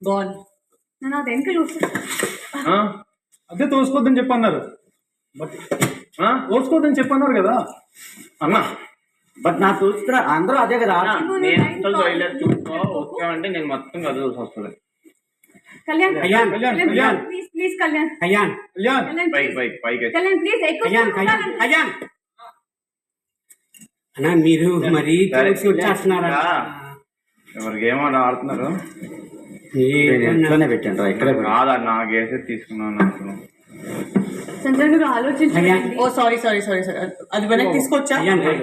Gonna నేను అది ఎంకలు అదే తోసుకోవద్దని చెప్పన్నారు. బట్ తోసుకోవద్దని చెప్పన్నారు కదా అన్న. బట్ నా చూస్తున్నా అందరూ అదే కదా. ఓకే అంటే నేను మొత్తం చదువుల్సి వస్తుంది. Kalyan Kalyan Kalyan please please Kalyan Kalyan Kalyan Kalyan please ఎక్కువ కళ్యాణ్ కళ్యాణ్ అన్నా మీరు మరి వచ్చేస్తున్నారా? ఎవరికి ఏమో ఆడుతున్నారు. ఇంట్లోనే పెట్టాను రా, ఇక్కడే కాదా నాకు వేసే తీసుకున్నాను అనుకున్నాను. సంజయ్ గారు ఆలోచించండి. ఓ సారీ సారీ సారీ సారీ అది వెనక్కి తీసుకొచ్చా.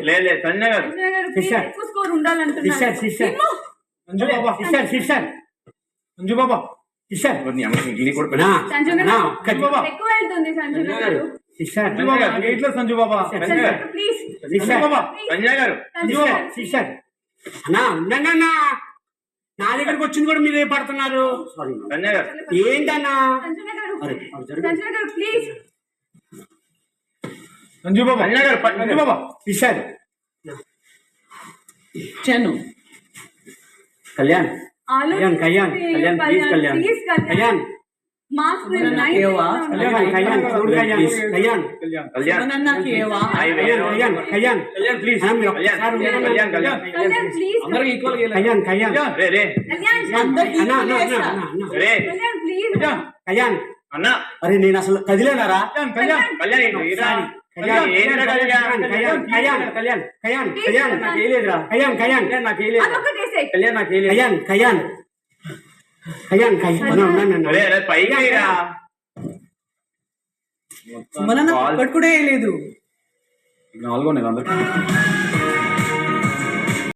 లేదు సంజయ్ గారు ఎక్కువ స్కోర్ ఉండాలంటున్నారు. సంజు బాబా సంజు బాబా ఇది కూడా సంజయ్ గారు బాబా ఎక్కువ వెళ్తుంది. సంజయ్ గారు సంజు బాబా ప్లీజ్ బాబా సంజయ్ గారు అన్నా నా దగ్గరకు వచ్చింది కూడా మీరే పడుతున్నారు. సంజయ్ గారు ఏంటన్నా సంజయ్ గారు ప్లీజ్ సంజు బాబా సంజు బాబా ఇచ్చారు. చెన్ను కళ్యాణ్ కళ్యాణ్ కళ్యాణ్ కళ్యాణ్ ప్లీజ్ కళ్యాణ్ కళ్యాణ్ మార్క్స్ కళ్యాణ్ కళ్యాణ్ చూడు కళ్యాణ్ కళ్యాణ్ కళ్యాణ్ కళ్యాణ్ కళ్యాణ్ ప్లీజ్ కళ్యాణ్ ప్లీజ్ అందరూ ఈక్వల్ కళ్యాణ్ కళ్యాణ్ కళ్యాణ్ ప్లీజ్ కళ్యాణ్ అన్న అరే నేను అసలు కదిలేనారా? కళ్యాణ్ కళ్యాణ్ కళ్యాణ్ కళ్యాణ్ కళ్యాణ్ నాకు వేయలేదురా. కళ్యాణ్ కళ్యాణ్ నాకు వేయలేదు. కళ్యాణ్ నాకు వేయలేదు. కళ్యాణ్ కళ్యాణ్ కళ్యాణ్ కళ్యాణ్ పైకి ఒక్కటి కూడా వేయలేదు. 4 అందరికి